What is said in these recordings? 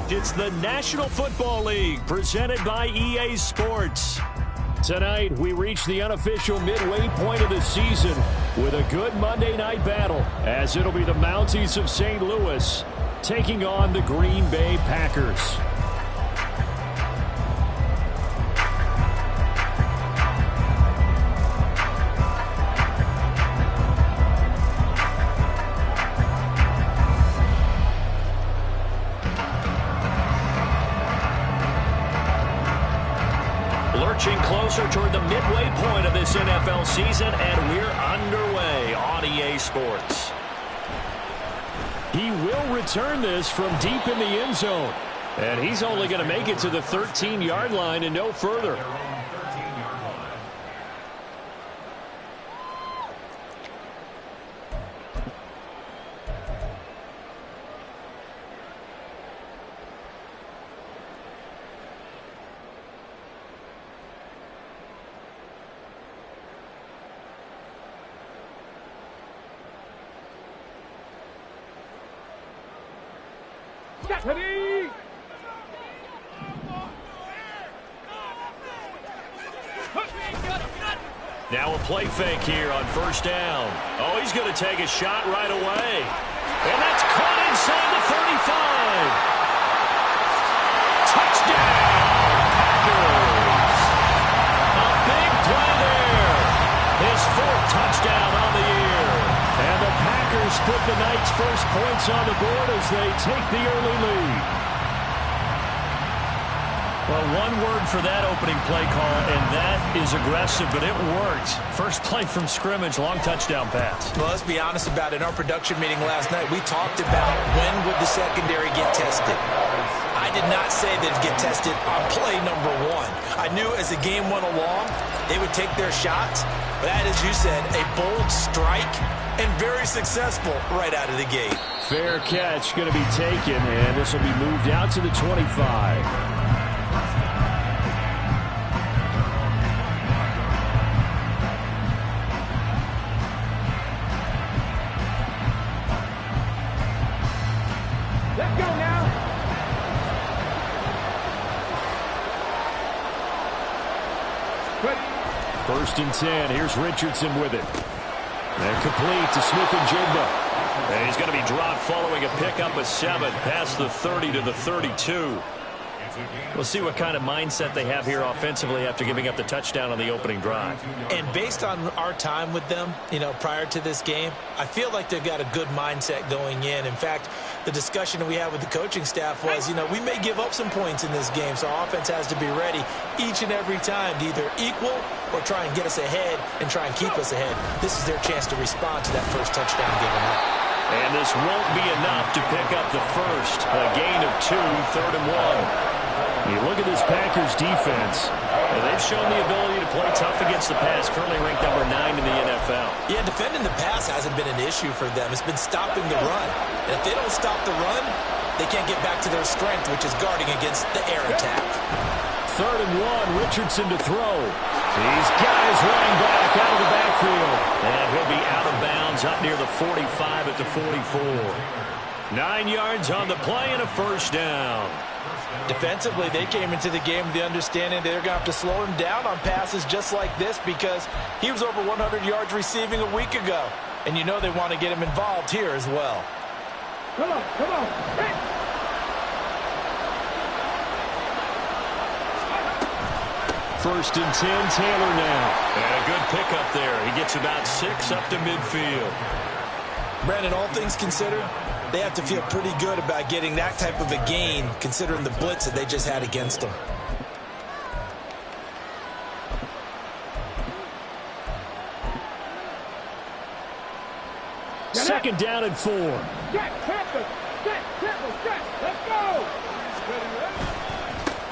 It's the National Football League presented by EA Sports. Tonight, we reach the unofficial midway point of the season with a good Monday night battle, as it'll be the Mounties of St. Louis taking on the Green Bay Packers. Lurching closer toward the midway point of this NFL season, and we're underway on EA Sports. He will return this from deep in the end zone, and he's only going to make it to the 13-yard line and no further. Now a play fake here on first down. Oh, he's going to take a shot right away. And that's caught inside the 35. Touchdown, Packers. A big play there. His fourth touchdown on the year. And the Packers put the night's first points on the board as they take the early lead. Well, one word for that opening play call, and that is aggressive, but it worked. First play from scrimmage, long touchdown pass. Well, let's be honest about it. In our production meeting last night, we talked about when would the secondary get tested. I did not say they'd get tested on play number one. I knew as the game went along, they would take their shots. But that, as you said, a bold strike and very successful right out of the gate. Fair catch going to be taken, and this will be moved out to the 25. First and 10. Here's Richardson with it. And complete to Smith-Njigba. And he's going to be dropped following a pickup of 7 past the 30 to the 32. We'll see what kind of mindset they have here offensively after giving up the touchdown on the opening drive. And based on our time with them, prior to this game, I feel like they've got a good mindset going in. In fact, the discussion that we had with the coaching staff was, we may give up some points in this game, so our offense has to be ready each and every time to either equal or try and get us ahead and try and keep us ahead. This is their chance to respond to that first touchdown given up. And this won't be enough to pick up the first. A gain of 2, 3rd and 1. You look at this Packers defense, and they've shown the ability to play tough against the pass, currently ranked number 9 in the NFL. Yeah, defending the pass hasn't been an issue for them. It's been stopping the run. And if they don't stop the run, they can't get back to their strength, which is guarding against the air attack. 3rd and 1, Richardson to throw. These guys running back out of the backfield. And he'll be out of bounds up near the 45 at the 44. 9 yards on the play and a first down. Defensively, they came into the game with the understanding they're going to have to slow him down on passes just like this because he was over 100 yards receiving a week ago. And they want to get him involved here as well. Come on. Hey. First and 10, Taylor now. And a good pickup there. He gets about 6 up to midfield. Brandon, all things considered, they have to feel pretty good about getting that type of a gain considering the blitz that they just had against them. Second down and 4. Set. Let's go.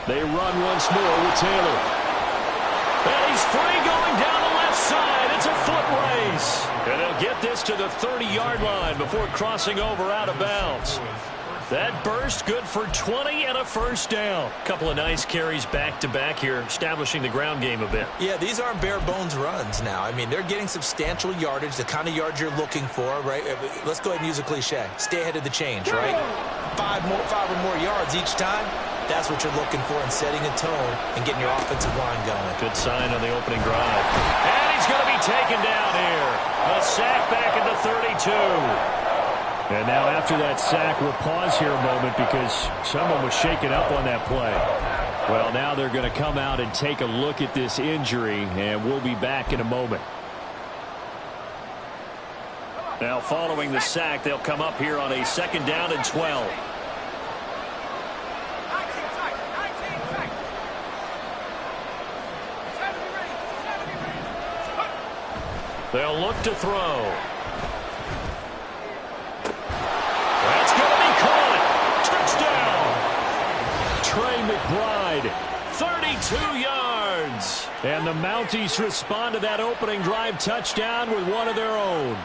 They run once more with Taylor. And he's free going down the left side. It's a foot race. And they'll get this to the 30-yard line before crossing over out of bounds. That burst good for 20 and a first down. Couple of nice carries back-to-back here, establishing the ground game a bit. Yeah, these aren't bare-bones runs now. I mean, they're getting substantial yardage, the kind of yards you're looking for, right? Let's go ahead and use a cliche. Stay ahead of the change, right? Five or more yards each time. That's what you're looking for in setting a tone and getting your offensive line going. Good sign on the opening drive. And he's going to be taken down here. A sack back at the 32. And now after that sack, we'll pause here a moment because someone was shaken up on that play. Well, now they're going to come out and take a look at this injury, and we'll be back in a moment. Now following the sack, they'll come up here on a second down and 12. They'll look to throw. That's going to be caught. Touchdown. Trey McBride, 32 yards. And the Mounties respond to that opening drive touchdown with one of their own.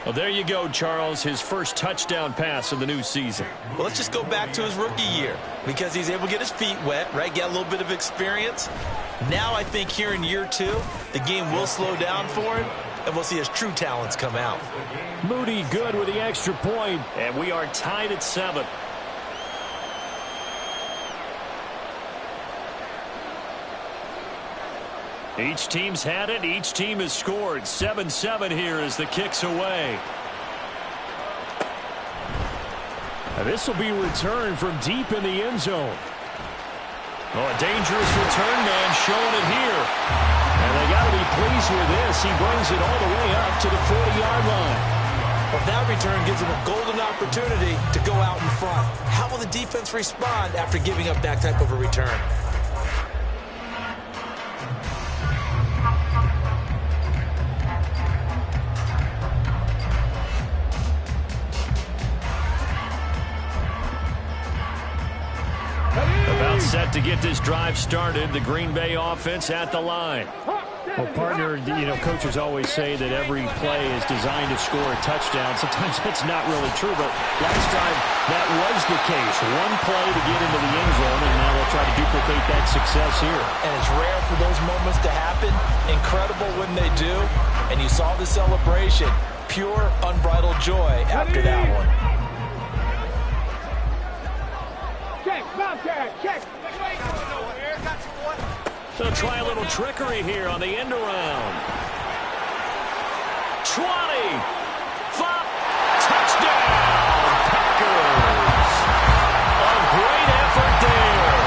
Well, there you go, Charles, his first touchdown pass of the new season. Well, let's just go back to his rookie year because he's able to get his feet wet, right? Get a little bit of experience. Now I think here in year two, the game will slow down for him, and we'll see his true talents come out. Moody good with the extra point, and we are tied at 7. Each team's had it. Each team has scored. 7-7 here as the kick's away. Now this will be returned from deep in the end zone. Oh, a dangerous return man showing it here. And they got to be pleased with this. He brings it all the way up to the 40-yard line. Well, that return gives him a golden opportunity to go out in front. How will the defense respond after giving up that type of a return? About set to get this drive started. The Green Bay offense at the line. Well, partner, coaches always say that every play is designed to score a touchdown. Sometimes that's not really true, but last time that was the case. One play to get into the end zone, and now they'll try to duplicate that success here. And it's rare for those moments to happen. Incredible when they do. And you saw the celebration. Pure, unbridled joy after that one. Check, Bobcat, check. They'll try a little trickery here on the end around. 20. 5. Touchdown, Packers. A great effort there.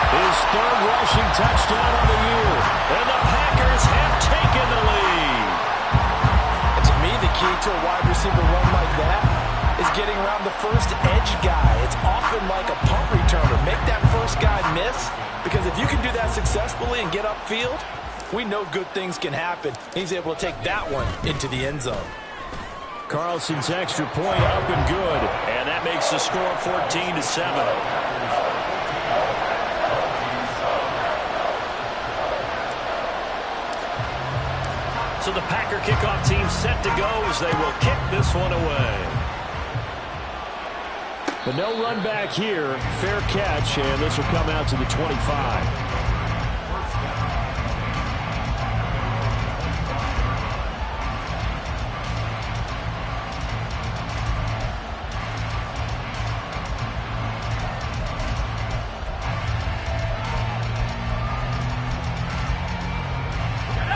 His third rushing touchdown of the year. And the Packers have taken the lead. And to me, the key to a wide receiver run like that is getting around the first edge guy. It's often like a punt returner. Make that first guy miss, because if you can do that successfully and get upfield, we know good things can happen. He's able to take that one into the end zone. Carlson's extra point up and good. And that makes the score 14-7. So the Packer kickoff team set to go as they will kick this one away. But no run back here. Fair catch, and this will come out to the 25.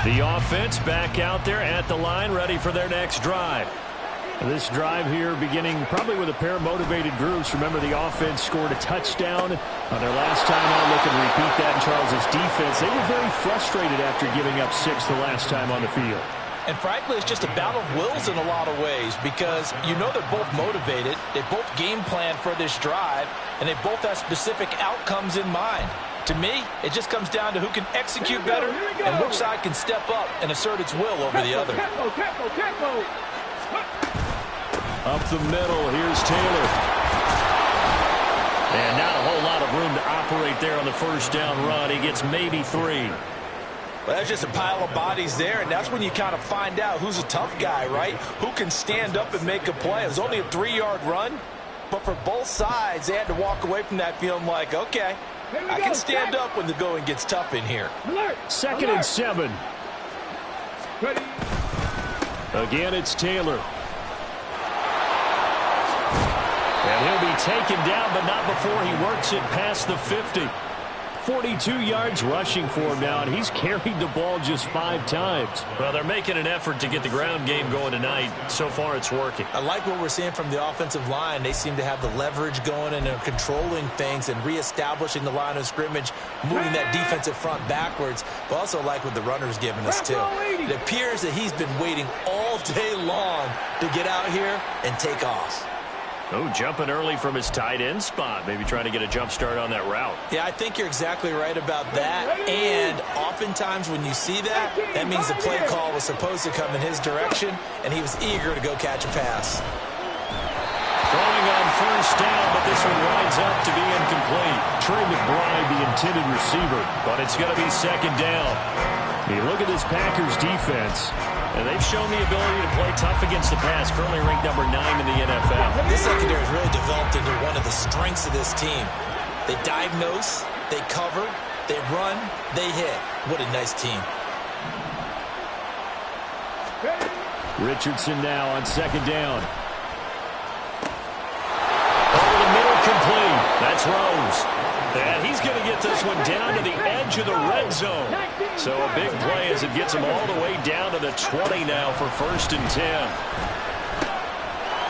The offense back out there at the line, ready for their next drive. This drive here beginning probably with a pair of motivated groups. Remember, the offense scored a touchdown on their last time out. Looking to repeat that in Charles's defense. They were very frustrated after giving up 6 the last time on the field. And frankly, it's just a battle of wills in a lot of ways, because you know they're both motivated. They both game plan for this drive, and they both have specific outcomes in mind. To me, it just comes down to who can execute better and which side can step up and assert its will over the other. Up the middle, here's Taylor. And not a whole lot of room to operate there on the first down run. He gets maybe 3. Well, that's just a pile of bodies there, and that's when you kind of find out who's a tough guy, right? Who can stand up and make a play. It was only a 3-yard run, but for both sides, they had to walk away from that feeling like, okay, I can stand up when the going gets tough in here. Second and 7. Again, it's Taylor. And he'll be taken down, but not before he works it past the 50. 42 yards rushing for him now, and he's carried the ball just 5 times. Well, they're making an effort to get the ground game going tonight. So far, it's working. I like what we're seeing from the offensive line. They seem to have the leverage going, and they're controlling things and reestablishing the line of scrimmage, moving that defensive front backwards. But also like what the runner's giving us, too. It appears that he's been waiting all day long to get out here and take off. Oh, jumping early from his tight end spot. Maybe trying to get a jump start on that route. Yeah, I think you're exactly right about that. And oftentimes when you see that, that means the play call was supposed to come in his direction, and he was eager to go catch a pass. Throwing on first down, but this one winds up to be incomplete. Trey McBride, the intended receiver, but it's going to be second down. You look at this Packers defense, and they've shown the ability to play tough against the pass, currently ranked number 9 in the NFL. This secondary has really developed into one of the strengths of this team. They diagnose, they cover, they run, they hit. What a nice team. Richardson now on second down. Over the middle, complete. That's Rose. And he's going to get this one down to the edge of the red zone. So a big play as it gets him all the way down to the 20 now for first and 10.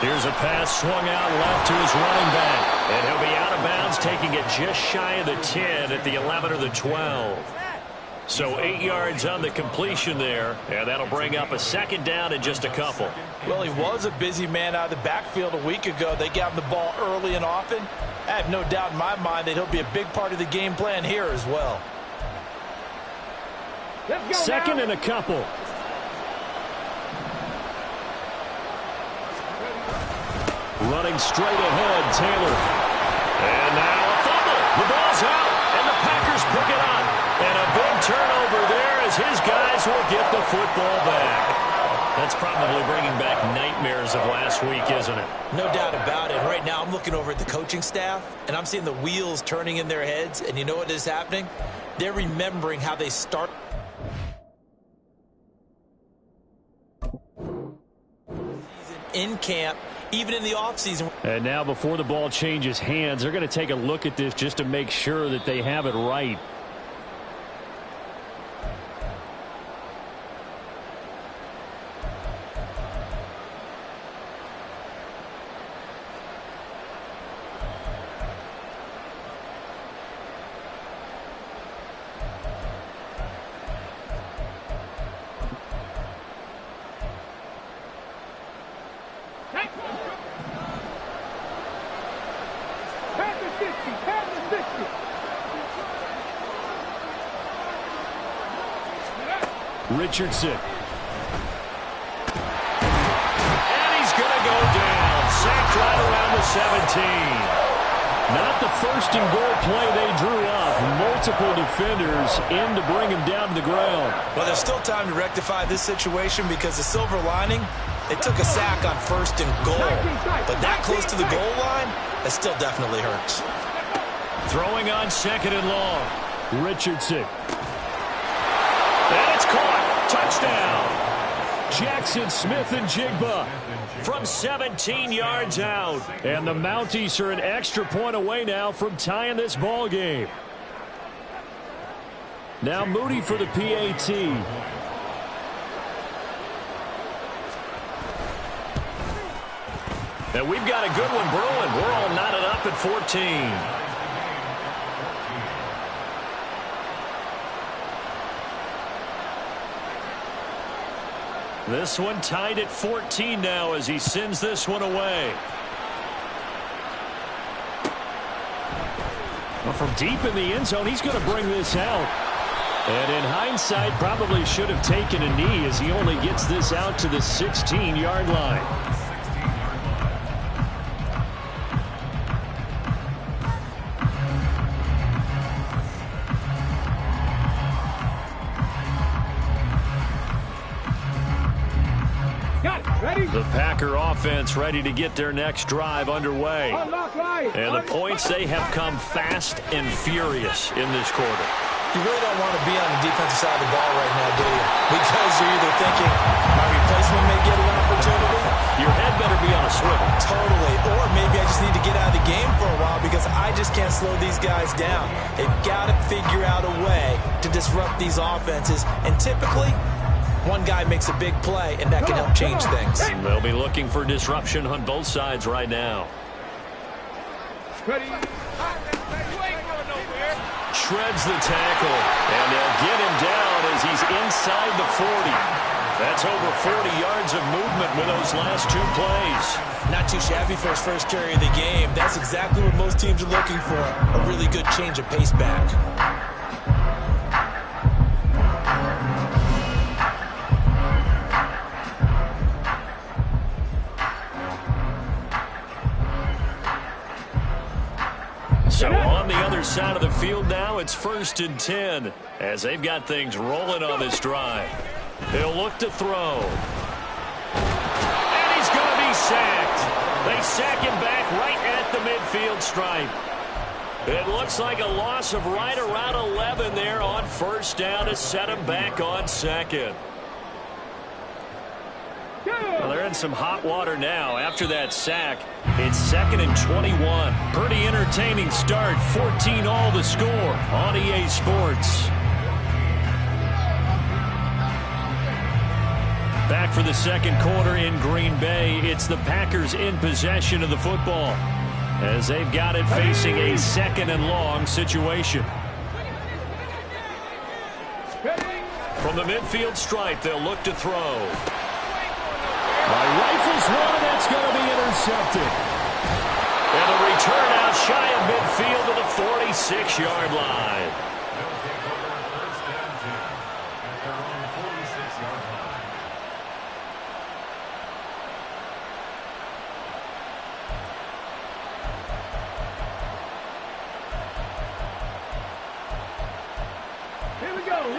Here's a pass swung out left to his running back. And he'll be out of bounds, taking it just shy of the 10 at the 11 or the 12. So 8 yards on the completion there, and that'll bring up a second down in just a couple. Well, he was a busy man out of the backfield a week ago. They got him the ball early and often. I have no doubt in my mind that he'll be a big part of the game plan here as well. Second and a couple. Running straight ahead, Taylor. And now a fumble. The ball's out, and the Packers pick it up. And a big turnover there as his guys will get the football back. That's probably bringing back nightmares of last week, isn't it? No doubt about it. Right now I'm looking over at the coaching staff, and I'm seeing the wheels turning in their heads. And you know what is happening? They're remembering how they start. In camp, even in the offseason. And now before the ball changes hands, they're going to take a look at this just to make sure that they have it right. Richardson. And he's going to go down. Sacked right around the 17. Not the first and goal play they drew up. Multiple defenders in to bring him down to the ground. Well, there's still time to rectify this situation because the silver lining, they took a sack on first and goal. But that close to the goal line, that still definitely hurts. Throwing on second and long. Richardson. And it's caught. Touchdown. Jackson Smith-Njigba from 17 yards out. And the Mounties are an extra point away now from tying this ball game. Now Moody for the PAT. And we've got a good one brewing. We're all knotted up at 14. This one tied at 14 now as he sends this one away. Well, from deep in the end zone, he's going to bring this out. And in hindsight, probably should have taken a knee as he only gets this out to the 16-yard line. Packer offense ready to get their next drive underway. And the points, they have come fast and furious in this quarter. You really don't want to be on the defensive side of the ball right now, do you? Because you're either thinking, my replacement may get an opportunity. Your head better be on a swivel. Totally. Or maybe I just need to get out of the game for a while because I just can't slow these guys down. They've got to figure out a way to disrupt these offenses. And typically, one guy makes a big play, and that can help change things. They'll be looking for disruption on both sides right now. Shreds the tackle, and they'll get him down as he's inside the 40. That's over 40 yards of movement with those last two plays. Not too shabby for his first carry of the game. That's exactly what most teams are looking for, a really good change of pace back. So on the other side of the field now, it's 1st and 10 as they've got things rolling on this drive. They'll look to throw. And he's going to be sacked. They sack him back right at the midfield stripe. It looks like a loss of right around 11 there on 1st down to set him back on 2nd. Well, they're in some hot water now after that sack. It's 2nd and 21. Pretty entertaining start. 14-all the score on EA Sports. Back for the second quarter in Green Bay. It's the Packers in possession of the football as they've got it facing a 2nd and long situation. From the midfield stripe, they'll look to throw. Rifles one, and that's going to be intercepted. And a return out shy of midfield to the 46-yard line.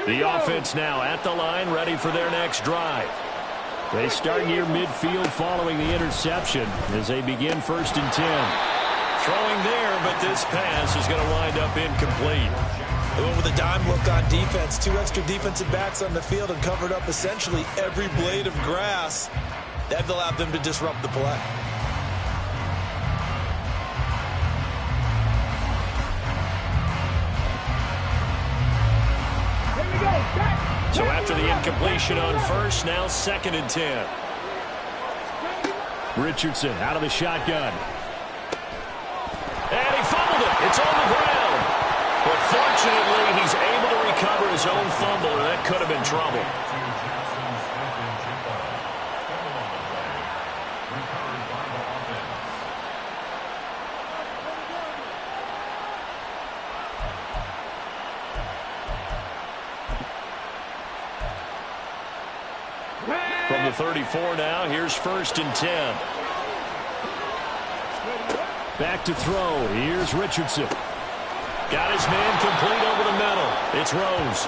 The offense now at the line, ready for their next drive. They start near midfield following the interception as they begin 1st and 10. Throwing there, but this pass is going to wind up incomplete. They went with a dime look on defense. 2 extra defensive backs on the field and covered up essentially every blade of grass. That allowed them to disrupt the play. So after the incompletion on 1st, now 2nd and 10. Richardson out of the shotgun. And he fumbled it. It's on the ground. But fortunately, he's able to recover his own fumble, or that could have been trouble. From the 34 now, here's 1st and 10. Back to throw. Here's Richardson. Got his man complete over the middle. It's Rose.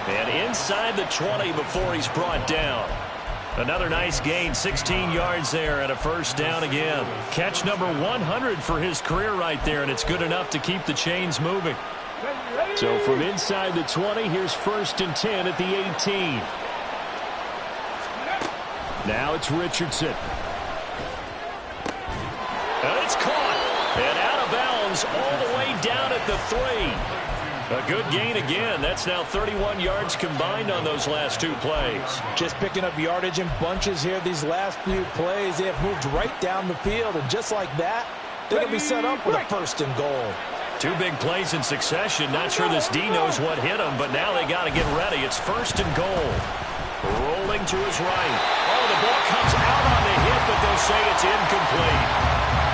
And inside the 20 before he's brought down. Another nice gain, 16 yards there and a 1st down again. Catch number 100 for his career right there, and it's good enough to keep the chains moving. So from inside the 20, here's 1st and 10 at the 18. Now it's Richardson. And it's caught. And out of bounds all the way down at the 3. A good gain again. That's now 31 yards combined on those last 2 plays. Just picking up yardage in bunches here. These last few plays, they have moved right down the field. And just like that, they're going to be set up with a 1st and goal. 2 big plays in succession. Not sure this D knows what hit him, but now they got to get ready. It's 1st and goal. Rolling to his right. Oh, the ball comes out on the hit, but they'll say it's incomplete.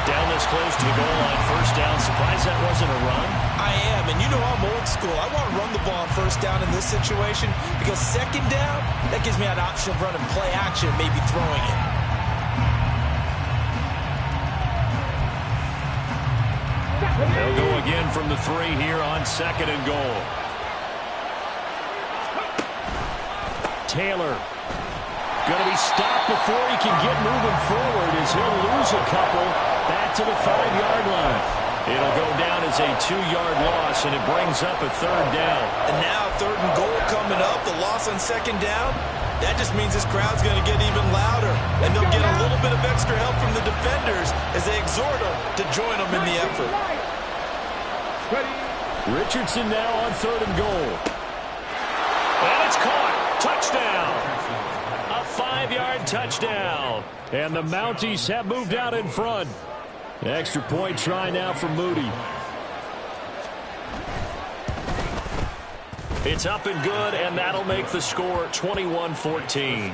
Down this close to the goal line, 1st down. Surprised that wasn't a run? I am, and you know I'm old school. I want to run the ball on 1st down in this situation because 2nd down, that gives me an option of running play action, maybe throwing it. They'll go again from the 3 here on 2nd and goal. Taylor. Going to be stopped before he can get moving forward as he'll lose a couple back to the 5-yard line. It'll go down as a 2-yard loss, and it brings up a 3rd down. And now 3rd and goal coming up. The loss on 2nd down. That just means this crowd's going to get even louder. And they'll get a little bit of extra help from the defenders as they exhort them to join them in the effort. Richardson now on 3rd and goal. And it's caught. Touchdown. A 5-yard touchdown. And the Mounties have moved out in front. Extra point try now for Moody. It's up and good, and that'll make the score 21-14.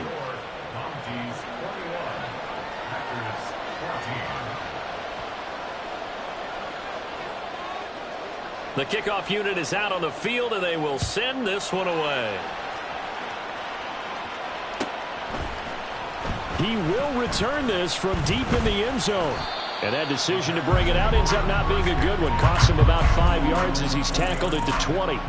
The kickoff unit is out on the field, and they will send this one away. He will return this from deep in the end zone. And that decision to bring it out ends up not being a good one. Costs him about 5 yards as he's tackled at the 20.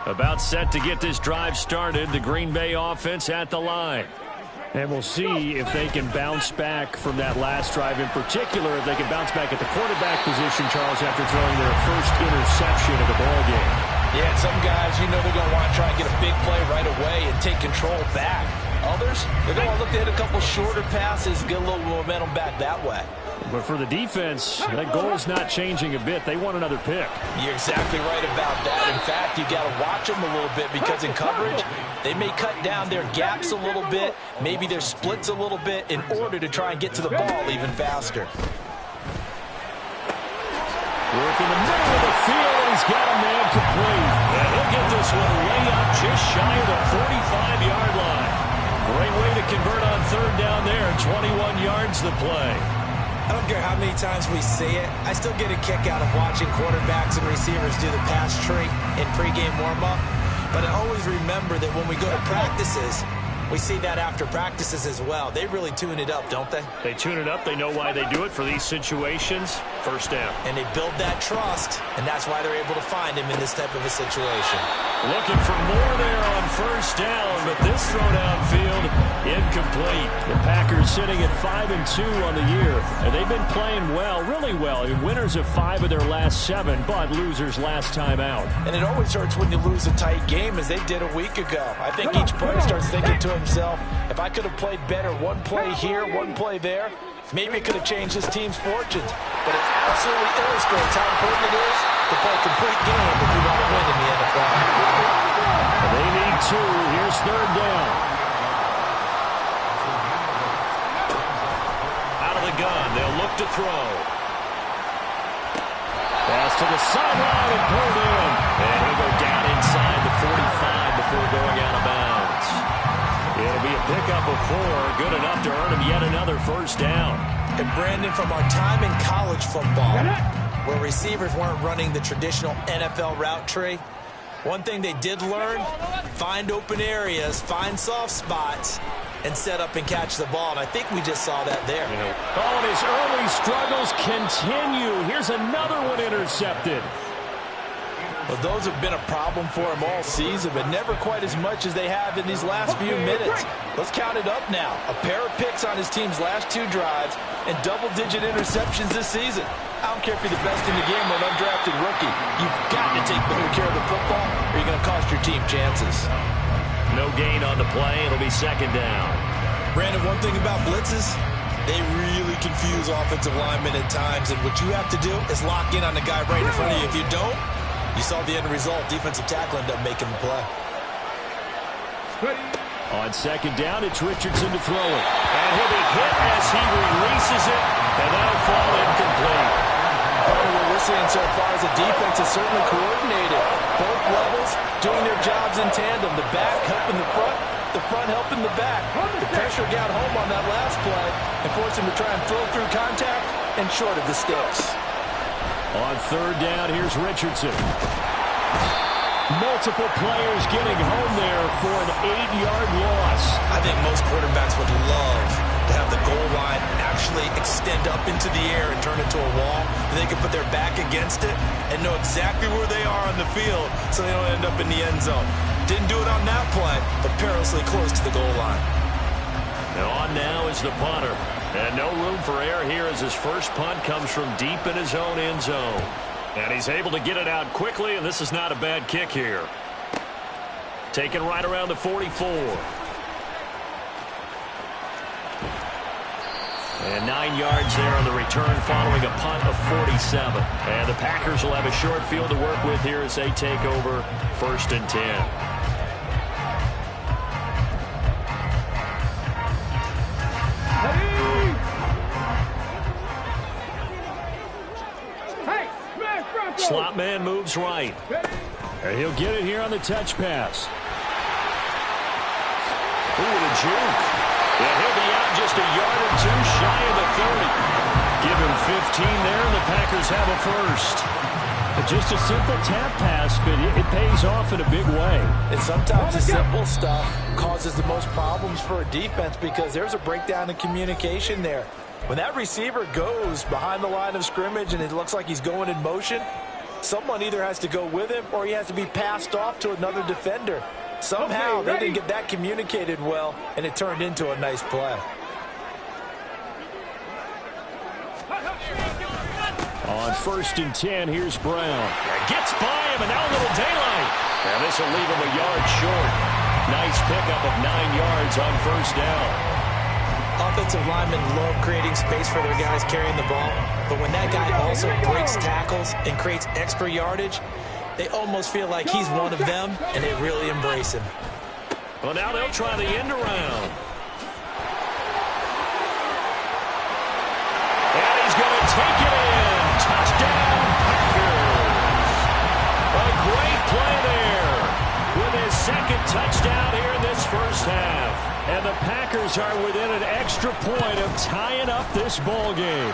About set to get this drive started. The Green Bay offense at the line. And we'll see if they can bounce back from that last drive, in particular, if they can bounce back at the quarterback position, Charles, after throwing their first interception of the ball game. Yeah, some guys, you know they're going to want to try and get a big play right away and take control back. Others, they're going to look to hit a couple shorter passes, get a little momentum back that way. But for the defense, that goal's not changing a bit. They want another pick. You're exactly right about that. In fact, you got to watch them a little bit because in coverage, they may cut down their gaps a little bit, maybe their splits a little bit in order to try and get to the ball even faster. Work in the middle of the field, and he's got a man complete. And he'll get this one way up just shy of the 45-yard line. Great way to convert on 3rd down there. 21 yards the play. I don't care how many times we see it. I still get a kick out of watching quarterbacks and receivers do the pass tree in pregame warm-up. But I always remember that when we go to practices, we see that after practices as well. They really tune it up, don't they? They tune it up. They know why they do it for these situations. 1st down. And they build that trust, and that's why they're able to find him in this type of a situation. Looking for more there on 1st down, but this throw downfield incomplete. The Packers sitting at 5-2 on the year, and they've been playing well, really well. Winners of 5 of their last 7, but losers last time out. And it always hurts when you lose a tight game, as they did a week ago. I think each player starts thinking to himself, if I could have played better one play here, one play there, maybe it could have changed this team's fortunes. But it absolutely illustrates how important it is to play a complete game if you want to win in the NFL. They need 2. Here's 3rd down. Out of the gun. They'll look to throw. Pass to the sideline and pulled in. And he'll go down inside the 45 before going out of bounds. It'll be a pickup of 4. Good enough to earn him yet another 1st down. And Brandon, from our time in college football, where receivers weren't running the traditional NFL route tree, one thing they did learn, find open areas, find soft spots, and set up and catch the ball. And I think we just saw that there. Oh, and his early struggles continue. Here's another one intercepted. Well, those have been a problem for him all season, but never quite as much as they have in these last few minutes. Let's count it up now. A pair of picks on his team's last 2 drives and double-digit interceptions this season. I don't care if you're the best in the game or an undrafted rookie. You've got to take better care of the football or you're going to cost your team chances. No gain on the play. It'll be 2nd down. Brandon, one thing about blitzes, they really confuse offensive linemen at times, and what you have to do is lock in on the guy right in front of you. If you don't, you saw the end result. Defensive tackle ended up making the play. On 2nd down, it's Richardson to throw it. And he'll be hit as he releases it, and that'll fall incomplete. What we're seeing so far is the defense is certainly coordinated. Both levels doing their jobs in tandem. The back helping the front helping the back. The pressure got home on that last play and forced him to try and throw through contact and short of the sticks. On 3rd down, here's Richardson. Multiple players getting home there for an 8-yard loss. I think most quarterbacks would love to have the goal line actually extend up into the air and turn into a wall. And they can put their back against it and know exactly where they are on the field so they don't end up in the end zone. Didn't do it on that play, but perilously close to the goal line. And on now is the punter. And no room for error here as his first punt comes from deep in his own end zone. And he's able to get it out quickly, and this is not a bad kick here. Taken right around the 44. And 9 yards there on the return following a punt of 47. And the Packers will have a short field to work with here as they take over 1st and 10. Slot man moves right. And he'll get it here on the touch pass. Ooh, the juke. And he'll be out just a yard or two shy of the 30. Give him 15 there, and the Packers have a first. Just a simple tap pass, but it pays off in a big way. And sometimes the simple stuff causes the most problems for a defense because there's a breakdown in communication there. When that receiver goes behind the line of scrimmage and it looks like he's going in motion, someone either has to go with him or he has to be passed off to another defender. Somehow they didn't get that communicated well, and it turned into a nice play. On 1st and 10, here's Brown. Gets by him, and now a little daylight. And this will leave him a yard short. Nice pickup of 9 yards on 1st down. Offensive linemen love creating space for their guys carrying the ball, but when that guy also breaks tackles and creates extra yardage, they almost feel like he's one of them, and they really embrace him. Well, now they'll try the end around. And he's going to take it in. Touchdown, Packers. A great play there with his 2nd touchdown here in this first half. And the Packers are within an extra point of tying up this ball game.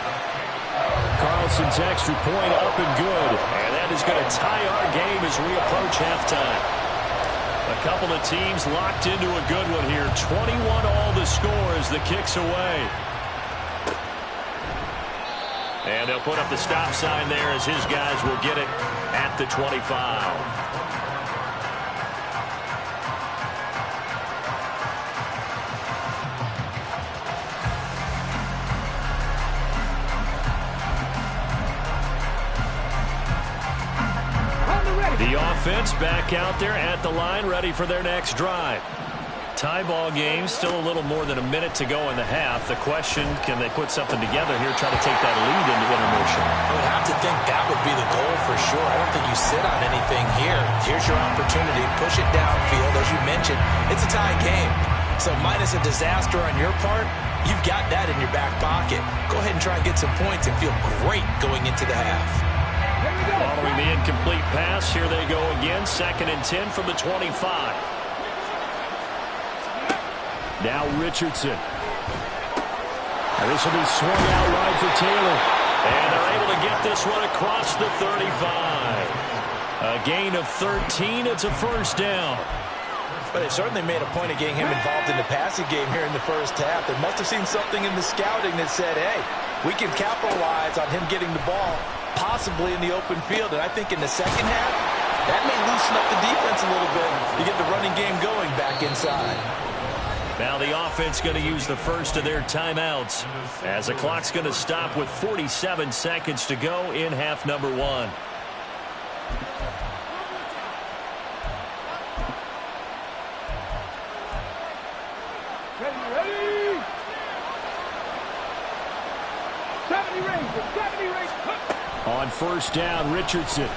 Carlson's extra point up and good. And that is going to tie our game as we approach halftime. A couple of teams locked into a good one here. 21 all the score as the kick's away. And they'll put up the stop sign there as his guys will get it at the 25. The offense back out there at the line, ready for their next drive. Tie ball game, still a little more than a minute to go in the half. The question, can they put something together here, try to take that lead into intermission? I would have to think that would be the goal for sure. I don't think you sit on anything here. Here's your opportunity. Push it downfield. As you mentioned, it's a tie game. So minus a disaster on your part, you've got that in your back pocket. Go ahead and try and get some points and feel great going into the half. Following the incomplete pass, here they go again. 2nd and 10 from the 25. Now Richardson. And this will be swung out wide for Taylor. And they're able to get this one across the 35. A gain of 13. It's a first down. But they certainly made a point of getting him involved in the passing game here in the first half. They must have seen something in the scouting that said, hey, we can capitalize on him getting the ball possibly in the open field. And I think in the second half, that may loosen up the defense a little bit to get the running game going back inside. Now the offense going to use the first of their timeouts as the clock's going to stop with 47 seconds to go in half number 1. Ready. 70 Rangers, 70 Rangers. On 1st down, Richardson.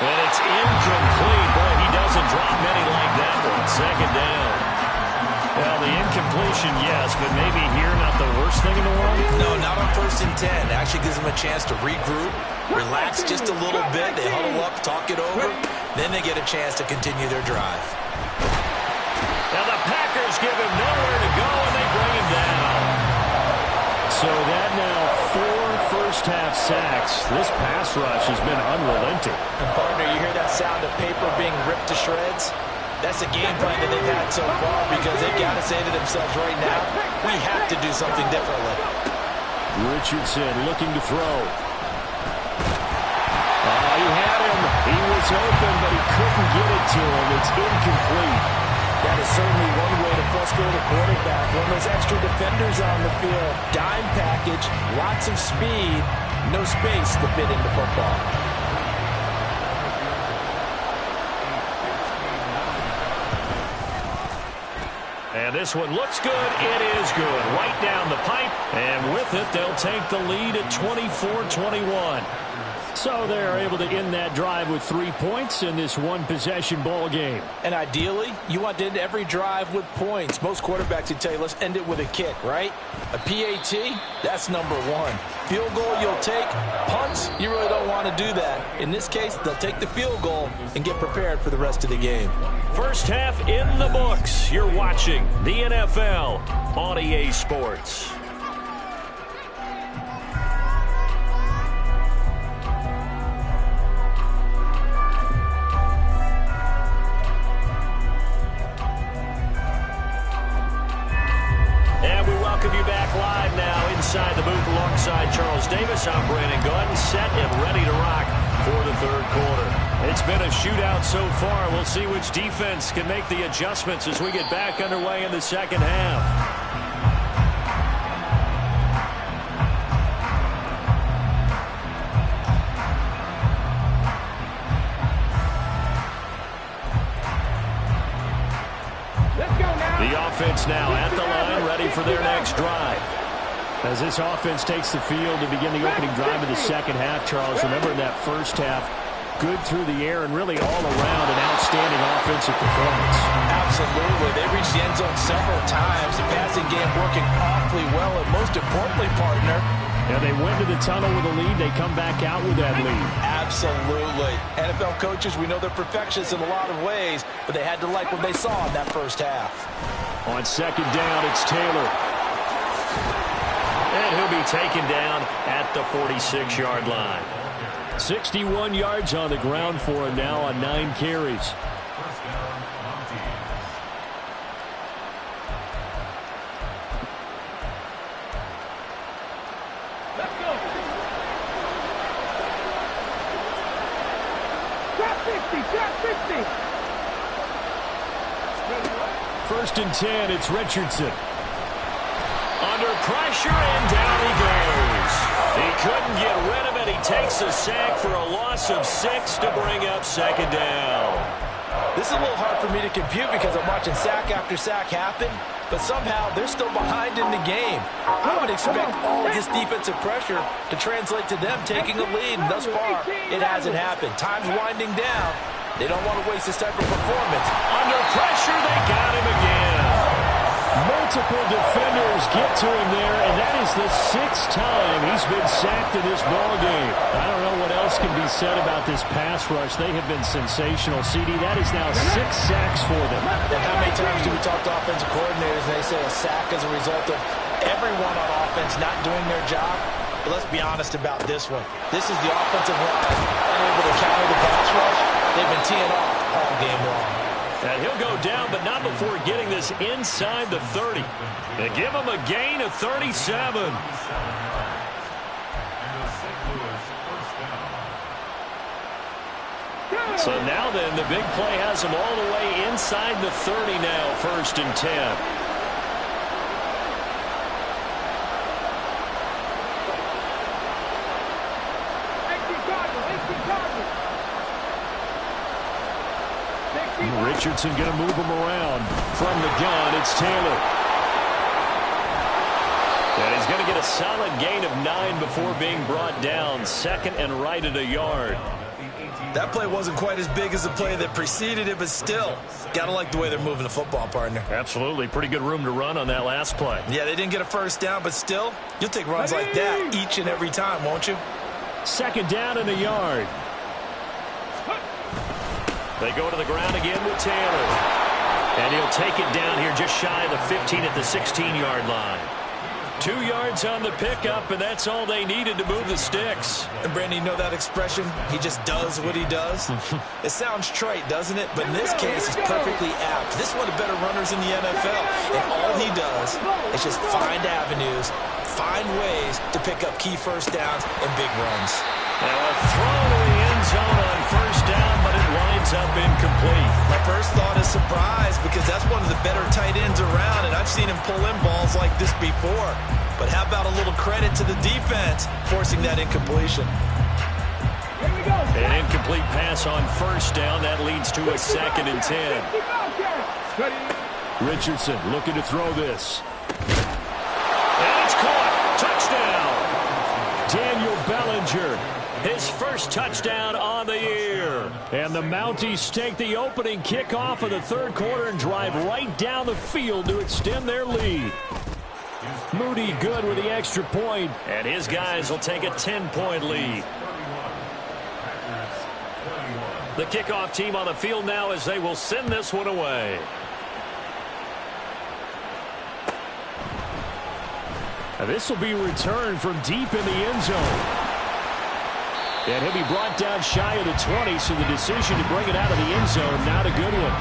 And it's incomplete. Boy, he doesn't drop many like that one. 2nd down. Well, the incompletion, yes, but maybe here not the worst thing in the world? No, not on 1st and 10. It actually gives them a chance to regroup, relax just a little bit. They huddle up, talk it over. Then they get a chance to continue their drive. Now the Packers give him nowhere to go, and they bring him down. So that now 4 first-half sacks. This pass rush has been unrelenting. And partner, you hear that sound of paper being ripped to shreds? That's a game plan that they've had so far because they've got to say to themselves right now, we have to do something differently. Richardson looking to throw. He had him. He was open, but he couldn't get it to him. It's incomplete. That is certainly one way to frustrate a quarterback. When there's extra defenders on the field, dime package, lots of speed, no space to fit into football. And this one looks good. It is good. Right down the pipe. And with it, they'll take the lead at 24-21. So they're able to end that drive with 3 points in this one-possession ball game. And ideally, you want to end every drive with points. Most quarterbacks would tell you, let's end it with a kick, right? A PAT, that's number one. Field goal you'll take. Punts, you really don't want to do that. In this case, they'll take the field goal and get prepared for the rest of the game. First half in the books. You're watching the NFL on EA Sports. Inside the booth alongside Charles Davis, I'm Brandon Gaudin, set and ready to rock for the third quarter. It's been a shootout so far. We'll see which defense can make the adjustments as we get back underway in the second half. The offense now at the line, ready for their next drive. As this offense takes the field to begin the opening drive of the second half, Charles, remember in that first half, good through the air and really all around an outstanding offensive performance. Absolutely. They reached the end zone several times. The passing game working awfully well, and most importantly, partner, yeah, they went to the tunnel with a lead. They come back out with that lead. Absolutely. NFL coaches, we know they're perfectionists in a lot of ways, but they had to like what they saw in that first half. On second down, it's Taylor. And he'll be taken down at the 46-yard line. 61 yards on the ground for him now on 9 carries. Let's go. Drop 50, drop 50. First and 10, it's Richardson. Under pressure, and down he goes. He couldn't get rid of it. He takes a sack for a loss of 6 to bring up second down. This is a little hard for me to compute because I'm watching sack after sack happen, but somehow they're still behind in the game. I would expect all of this defensive pressure to translate to them taking a lead, and thus far, it hasn't happened. Time's winding down. They don't want to waste this type of performance. Under pressure, they got him again. Multiple defenders get to him there, and that is the 6th time he's been sacked in this ballgame. I don't know what else can be said about this pass rush. They have been sensational. CD, that is now 6 sacks for them. And how many times do we talk to offensive coordinators and they say a sack is a result of everyone on offense not doing their job? But let's be honest about this one. This is the offensive line unable to counter the pass rush. They've been teeing off all game long. And he'll go down, but not before getting this inside the 30. They give him a gain of 37. So now then, the big play has him all the way inside the 30 now, first and 10. Richardson going to move him around. From the gun, it's Taylor. And he's going to get a solid gain of 9 before being brought down. Second and right at a yard. That play wasn't quite as big as the play that preceded it, but still, got to like the way they're moving the football, partner. Absolutely. Pretty good room to run on that last play. Yeah, they didn't get a first down, but still, you'll take runs like that each and every time, won't you? Second down and a yard. They go to the ground again with Taylor. And he'll take it down here just shy of the 15 at the 16-yard line. 2 yards on the pickup, and that's all they needed to move the sticks. And Brandon, you know that expression? He just does what he does. It sounds trite, doesn't it? But in this case, it's perfectly apt. This is one of the better runners in the NFL. And all he does is just find avenues, find ways to pick up key first downs and big runs. Now a throw to the end zone on first down, but it winds up incomplete. My first thought is surprise, because that's one of the better tight ends around, and I've seen him pull in balls like this before. But how about a little credit to the defense forcing that incompletion? An incomplete pass on first down. That leads to a 2nd and 10. Richardson looking to throw this. And it's caught. Touchdown. Daniel Bellinger. His first touchdown on the year. And the Mounties take the opening kickoff of the 3rd quarter and drive right down the field to extend their lead. Moody good with the extra point. And his guys will take a 10-point lead. The kickoff team on the field now as they will send this one away. Now this will be returned from deep in the end zone. And he'll be brought down shy of the 20, so the decision to bring it out of the end zone, not a good one.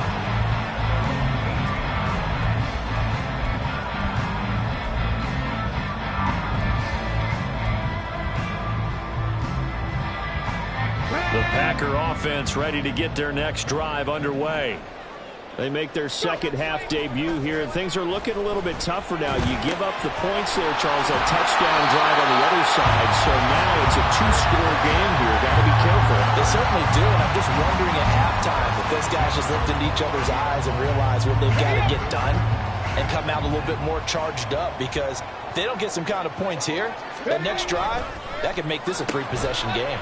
The Packer offense ready to get their next drive underway. They make their second half debut here, and things are looking a little bit tougher now. You give up the points there, Charles, that touchdown drive on the other side. So now it's a 2-score game here. Got to be careful. They certainly do, and I'm just wondering at halftime if those guys just looked into each other's eyes and realize what they've got to get done and come out a little bit more charged up, because if they don't get some kind of points here, that next drive, that could make this a 3-possession game.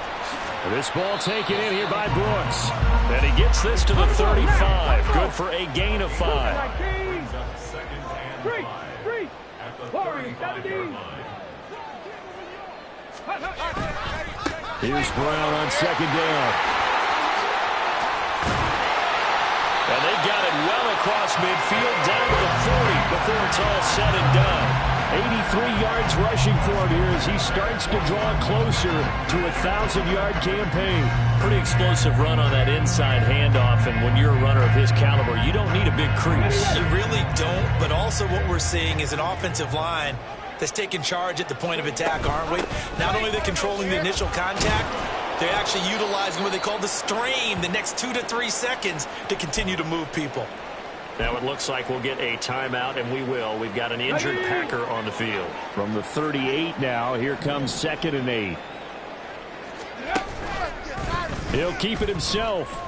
This ball taken in here by Brooks. And he gets this to the 35. Good for a gain of 5. Here's Brown on 2nd down. And they got it well across midfield down to the 40 before it's all said and done. 83 yards rushing for him here as he starts to draw closer to a 1,000-yard campaign. Pretty explosive run on that inside handoff, and when you're a runner of his caliber, you don't need a big crease. You really don't, but also what we're seeing is an offensive line that's taking charge at the point of attack, aren't we? Not only are they controlling the initial contact, they're actually utilizing what they call the stream, the next 2 to 3 seconds, to continue to move people. Now it looks like we'll get a timeout, and we will. We've got an injured Packer on the field. From the 38 now, here comes 2nd and 8. He'll keep it himself.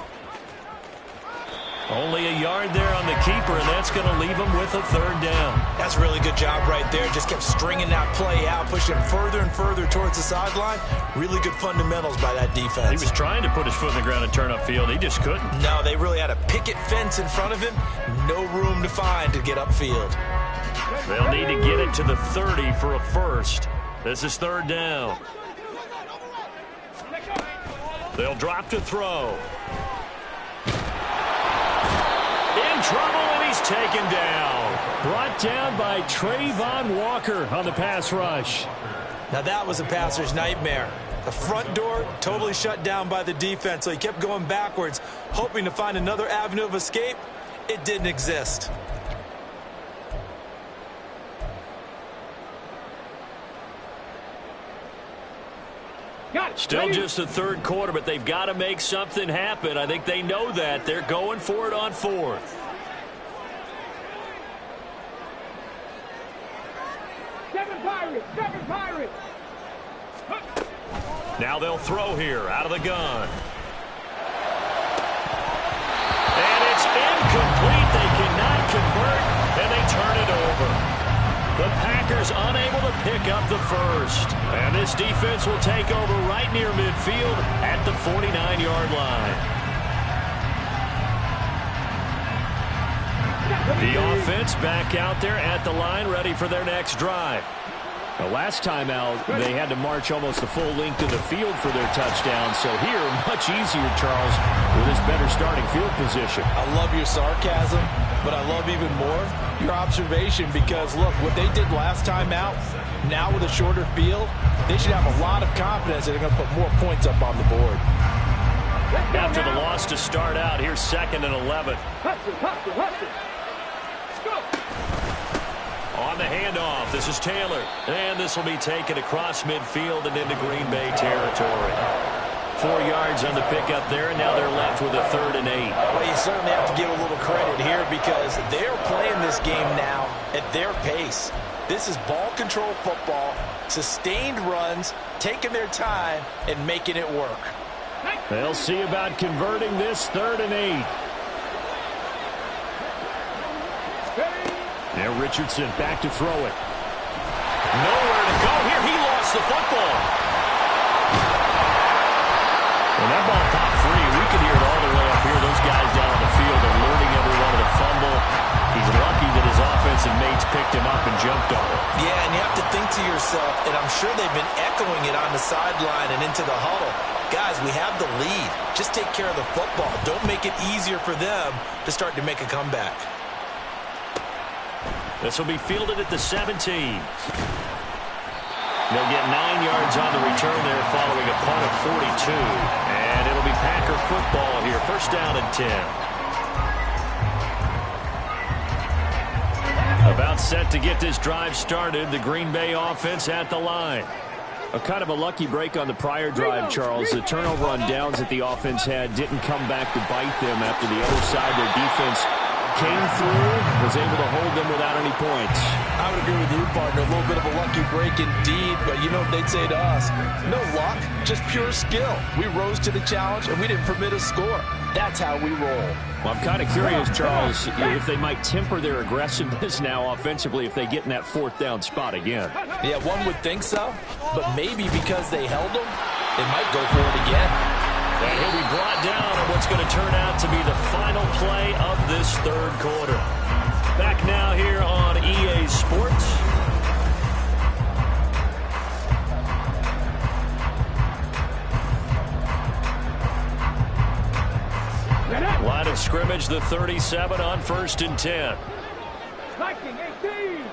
Only a yard there on the keeper, and that's going to leave him with a 3rd down. That's a really good job right there. Just kept stringing that play out, pushing him further and further towards the sideline. Really good fundamentals by that defense. He was trying to put his foot in the ground and turn upfield. He just couldn't. No, they really had a picket fence in front of him. No room to find to get upfield. They'll need to get it to the 30 for a first. This is 3rd down. They'll drop to throw. In trouble, and he's taken down. Brought down by Trayvon Walker on the pass rush. Now that was a passer's nightmare. The front door totally shut down by the defense, so he kept going backwards, hoping to find another avenue of escape. It didn't exist. Still just the 3rd quarter, but they've got to make something happen. I think they know that. They're going for it on 4th. Seven Pirates! Now they'll throw here out of the gun. And it's incomplete. They cannot convert, and they turn it over. The Packers unable to pick up the first. And this defense will take over right near midfield at the 49-yard line. The offense back out there at the line, ready for their next drive. The last time out, they had to march almost the full length of the field for their touchdown. So here, much easier, Charles, with his better starting field position. I love your sarcasm, but I love even more your observation, because, look, what they did last time out, Now with a shorter field, they should have a lot of confidence that they're going to put more points up on the board. After the loss to start out, here's 2nd and 11. Hustle, hustle, hustle. Let's go. On the handoff, this is Taylor. And this will be taken across midfield and into Green Bay territory. 4 yards on the pickup there, and now they're left with a 3rd and 8. Well, you certainly have to give a little credit here because they're playing this game now at their pace. This is ball control football, sustained runs, taking their time, and making it work. They'll see about converting this 3rd and 8. Now Richardson back to throw it. Nowhere to go here. He lost the football. When that ball popped free, we could hear it all the way up here. Those guys down on the field are alerting everyone to the fumble. He's lucky that his offensive mates picked him up and jumped on it. Yeah, and you have to think to yourself, and I'm sure they've been echoing it on the sideline and into the huddle. Guys, we have the lead. Just take care of the football. Don't make it easier for them to start to make a comeback. This will be fielded at the 17. They'll get 9 yards on the return there following a punt of 42. And it'll be Packer football here. 1st down and 10. About set to get this drive started. The Green Bay offense at the line. A kind of a lucky break on the prior drive, Charles. The turnover on downs that the offense had didn't come back to bite them after the other side. Their defense came through, was able to hold them without any points. I would agree with you, partner. A little bit of a lucky break indeed, but you know what they'd say to us? No luck, just pure skill. We rose to the challenge, and we didn't permit a score. That's how we roll. Well, I'm kind of curious, Charles, if they might temper their aggressiveness now offensively if they get in that 4th down spot again. Yeah, one would think so, but maybe because they held them, they might go for it again. And he'll be brought down on what's going to turn out to be the final play of this 3rd quarter. Back now here on EA Sports. Line of scrimmage, the 37 on 1st and 10. Viking 18.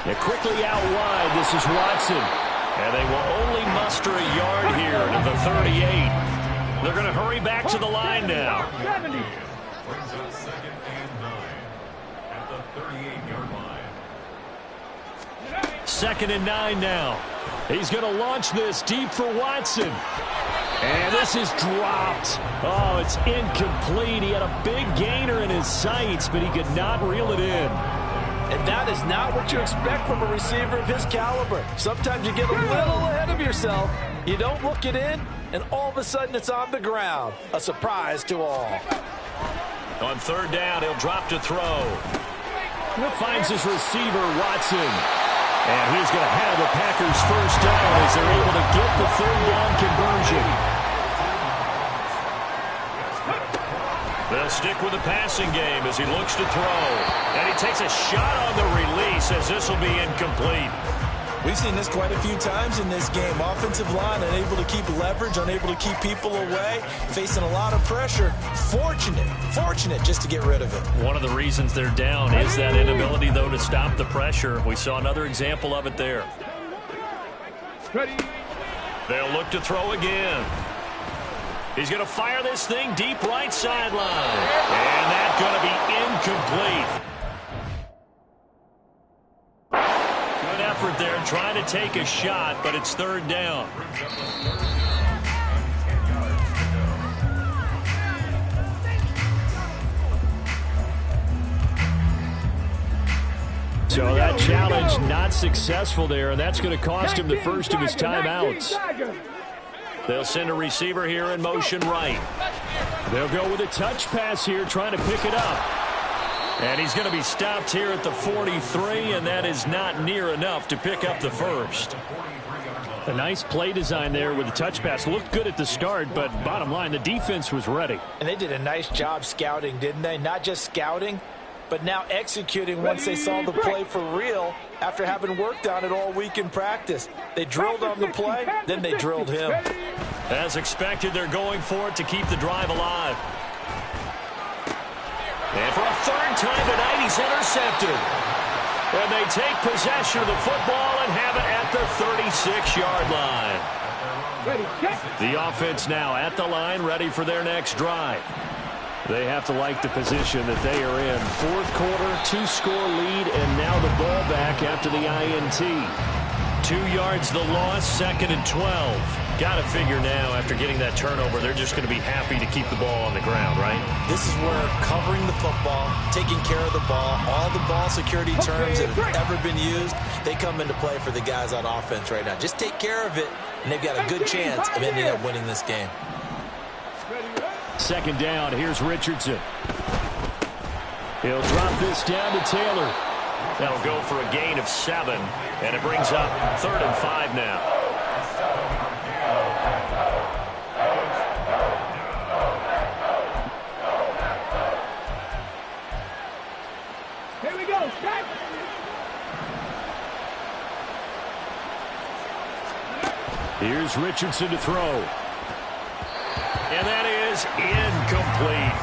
They're quickly out wide. This is Watson. And they will only muster a yard here to the 38. They're going to hurry back to the line now. 70. Brings up 2nd and 9 at the 38-yard line. 2nd and 9 now. He's going to launch this deep for Watson. And this is dropped. Oh, it's incomplete. He had a big gainer in his sights, but he could not reel it in. And that is not what you expect from a receiver of his caliber. Sometimes you get a little ahead of yourself. You don't look it in, and all of a sudden it's on the ground. A surprise to all. On 3rd down, he'll drop to throw. Finds his receiver, Watson. And he's going to have the Packers 1st down as they're able to get the 3rd down conversion. They'll stick with the passing game as he looks to throw. And he takes a shot on the release as this will be incomplete. We've seen this quite a few times in this game. Offensive line unable to keep leverage, unable to keep people away, facing a lot of pressure. Fortunate just to get rid of it. One of the reasons they're down is that inability, though, to stop the pressure. We saw another example of it there. Ready. They'll look to throw again. He's going to fire this thing deep right sideline. And that's going to be incomplete. Good effort there trying to take a shot, but it's 3rd down. So that challenge not successful there, and that's going to cost him the first of his timeouts. They'll send a receiver here in motion right. They'll go with a touch pass here, trying to pick it up. And he's going to be stopped here at the 43, and that is not near enough to pick up the 1st. A nice play design there with the touch pass. Looked good at the start, but bottom line, the defense was ready. And they did a nice job scouting, didn't they? Not just scouting, but now executing once they saw the play for real after having worked on it all week in practice. They drilled on the play, then they drilled him. As expected, they're going for it to keep the drive alive. And for a 3rd time tonight, he's intercepted. And they take possession of the football and have it at the 36-yard line. Ready, check. The offense now at the line, ready for their next drive. They have to like the position that they are in. Fourth quarter, 2-score lead, and now the ball back after the INT. 2 yards the loss, 2nd and 12. Got to figure now, after getting that turnover, they're just going to be happy to keep the ball on the ground, right? This is where covering the football, taking care of the ball, all the ball security terms that have ever been used, they come into play for the guys on offense right now. Just take care of it, and they've got a good chance of ending up winning this game. Second down, here's Richardson. He'll drop this down to Taylor. That'll go for a gain of 7, and it brings up 3rd and 5 now. Here we go, set. Here's Richardson to throw. And that is incomplete.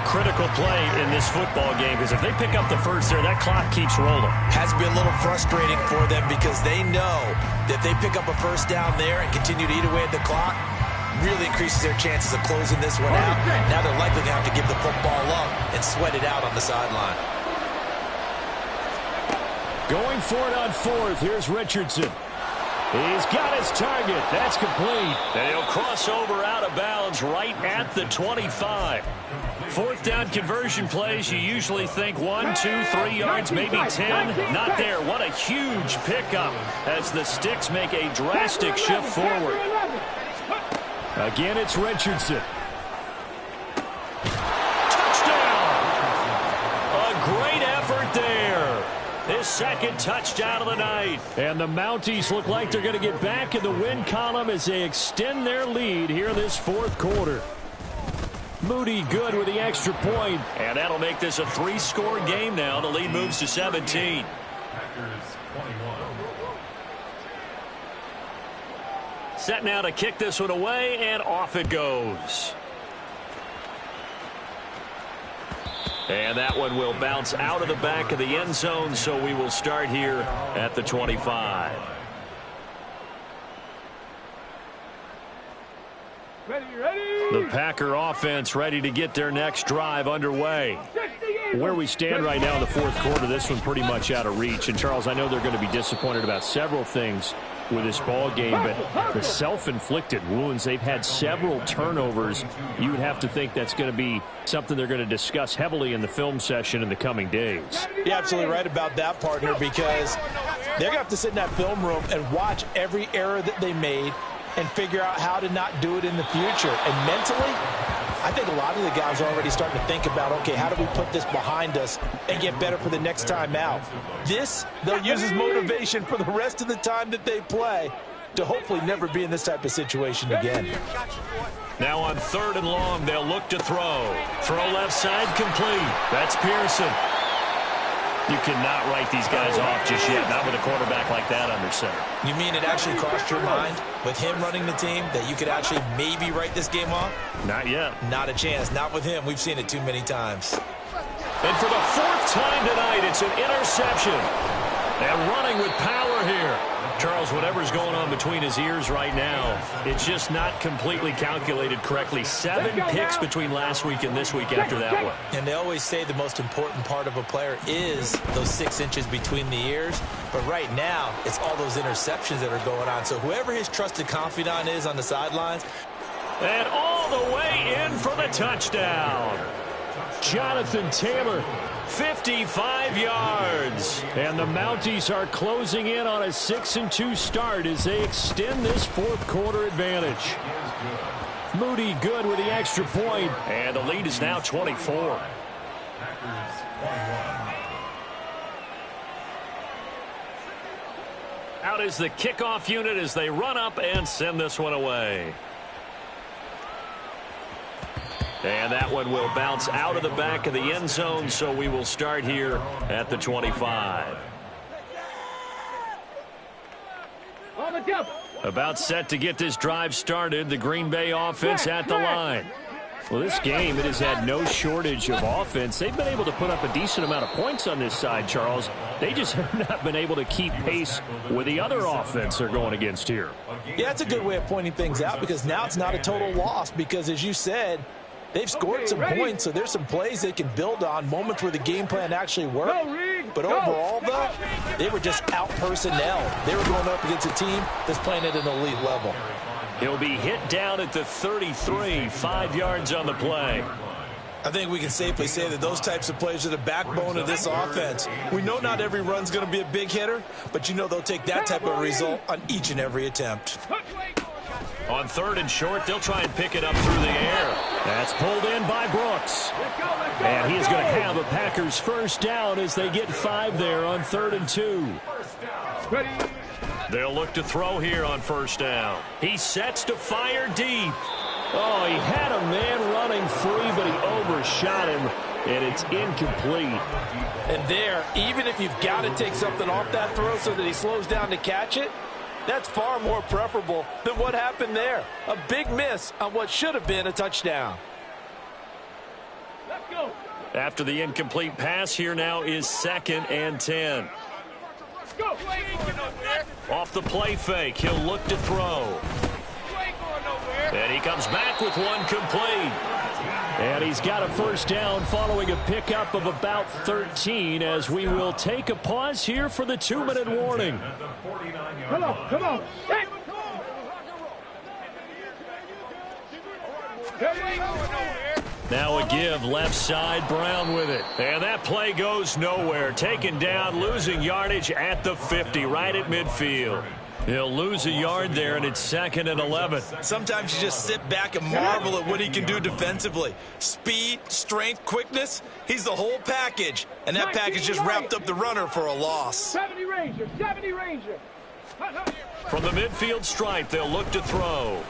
Critical play in this football game, because if they pick up the first there, that clock keeps rolling. Has to be a little frustrating for them because they know that if they pick up a first down there and continue to eat away at the clock, really increases their chances of closing this one out. Now they're likely going to have to give the football up and sweat it out on the sideline. Going for it on 4th, here's Richardson. He's got his target. That's complete. And he'll cross over out of bounds right at the 25. 4th down conversion plays, you usually think 1, 2, 3 yards, maybe 10. Not there. What a huge pickup as the Sticks make a drastic shift forward. Again, it's Richardson. Touchdown! A great effort there. His 2nd touchdown of the night. And the Mounties look like they're going to get back in the win column as they extend their lead here in this 4th quarter. Moody good with the extra point. And that'll make this a 3-score game now. The lead moves to 17. Set now to kick this one away, and off it goes. And that one will bounce out of the back of the end zone, so we will start here at the 25. Ready, ready. The Packer offense ready to get their next drive underway. Where we stand right now in the 4th quarter, this one pretty much out of reach. And, Charles, I know they're going to be disappointed about several things with this ball game, but the self-inflicted wounds, they've had several turnovers. You would have to think that's going to be something they're going to discuss heavily in the film session in the coming days. You're absolutely right about that, partner, because they're going to have to sit in that film room and watch every error that they made and figure out how to not do it in the future. And mentally, I think a lot of the guys are already starting to think about, okay, how do we put this behind us and get better for the next time out? This, they'll use as motivation for the rest of the time that they play to hopefully never be in this type of situation again. Now on 3rd and long, they'll look to throw. Throw left side complete. That's Pearson. You cannot write these guys off just yet, not with a quarterback like that under center. You mean it actually crossed your mind with him running the team that you could actually maybe write this game off? Not yet. Not a chance. Not with him. We've seen it too many times. And for the 4th time tonight, it's an interception. And running with power here. Charles, whatever's going on between his ears right now, it's just not completely calculated correctly. 7 picks between last week and this week after that one. And they always say the most important part of a player is those 6 inches between the ears. But right now, it's all those interceptions that are going on. So whoever his trusted confidant is on the sidelines. And all the way in for the touchdown. Jonathan Taylor. 55 yards. And the Mounties are closing in on a 6-2 start as they extend this 4th quarter advantage. Moody good with the extra point. And the lead is now 24. Out is the kickoff unit as they run up and send this one away. And that one will bounce out of the back of the end zone, so we will start here at the 25. On the jump. About set to get this drive started, the Green Bay offense at the line. Well, this game, it has had no shortage of offense. They've been able to put up a decent amount of points on this side, Charles. they just have not been able to keep pace with the other offense they're going against here. Yeah, it's a good way of pointing things out because now it's not a total loss because, as you said, they've scored some points, so there's some plays they can build on, moments where the game plan actually worked. But overall, though, they were just out-personnel. They were going up against a team that's playing at an elite level. He'll be hit down at the 33, 5 yards on the play. I think we can safely say that those types of plays are the backbone of this offense. We know not every run's going to be a big hitter, but you know they'll take that type of result on each and every attempt. On 3rd and short, they'll try and pick it up through the air. That's pulled in by Brooks. And he is going to have a Packers first down as they get 5 there on 3rd and 2. They'll look to throw here on 1st down. He sets to fire deep. Oh, he had a man running free, but he overshot him, and it's incomplete. And there, even if you've got to take something off that throw so that he slows down to catch it, that's far more preferable than what happened there. A big miss on what should have been a touchdown. Let's go. After the incomplete pass, here now is 2nd and 10. Let's go. Off the play fake, he'll look to throw. And he comes back with one complete. And he's got a first down following a pickup of about 13 as we will take a pause here for the 2-minute warning. Come on, come on. Hey. Now a give, left side, Brown with it. And that play goes nowhere. Taken down, losing yardage at the 50, right at midfield. He'll lose a yard there, and it's 2nd and 11. Sometimes you just sit back and marvel at what he can do defensively. Speed, strength, quickness, he's the whole package. And that package just wrapped up the runner for a loss. 70 Ranger, 70 Ranger. From the midfield stripe, they'll look to throw.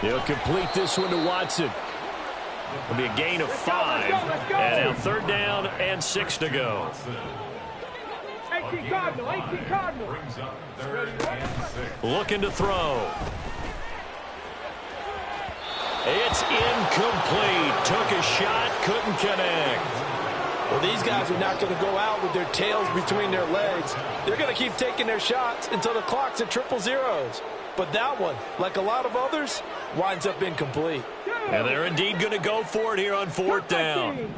He'll complete this one to Watson. It'll be a gain of 5. Let's go. And now 3rd down and 6 to go. 18 Cardinal, 18 Cardinal. Brings up 3rd and 6. Looking to throw. It's incomplete. Took a shot, couldn't connect. Well, these guys are not going to go out with their tails between their legs. They're going to keep taking their shots until the clock's at 000. But that one, like a lot of others, winds up incomplete. And they're indeed going to go for it here on 4th down.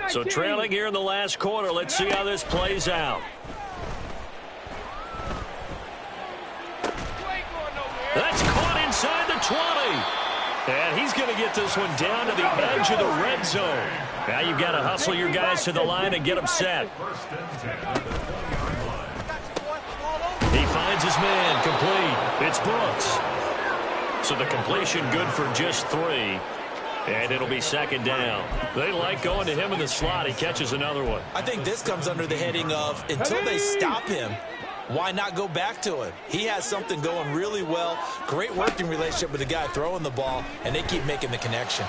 So trailing here in the last quarter. Let's see how this plays out. That's caught inside the 20. And he's going to get this one down to the edge of the red zone. Now you've got to hustle your guys to the line and get them set. He finds his man, complete. It's Brooks. So the completion good for just 3. And it'll be 2nd down. They like going to him in the slot. He catches another one. I think this comes under the heading of, until they stop him, why not go back to him? He has something going really well. Great working relationship with the guy throwing the ball, and they keep making the connection.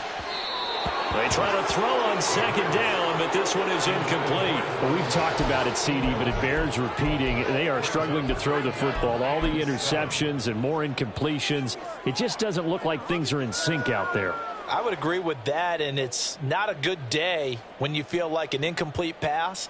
They try to throw on 2nd down, but this one is incomplete. Well, we've talked about it, CD, but it bears repeating. They are struggling to throw the football. All the interceptions and more incompletions. It just doesn't look like things are in sync out there. I would agree with that, and it's not a good day when you feel like an incomplete pass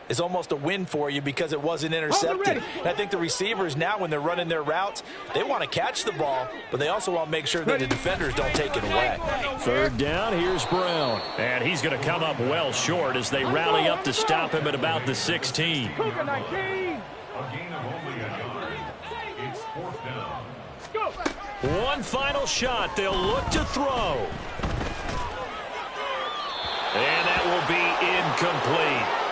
is almost a win for you because it wasn't intercepted. And I think the receivers now, when they're running their routes, they want to catch the ball, but they also want to make sure that the defenders don't take it away. 3rd down, here's Brown. And he's going to come up well short as they rally up to stop him at about the 16. Cougar 19. A gain of only a yard. It's 4th down. Go. One final shot. They'll look to throw. And that will be incomplete.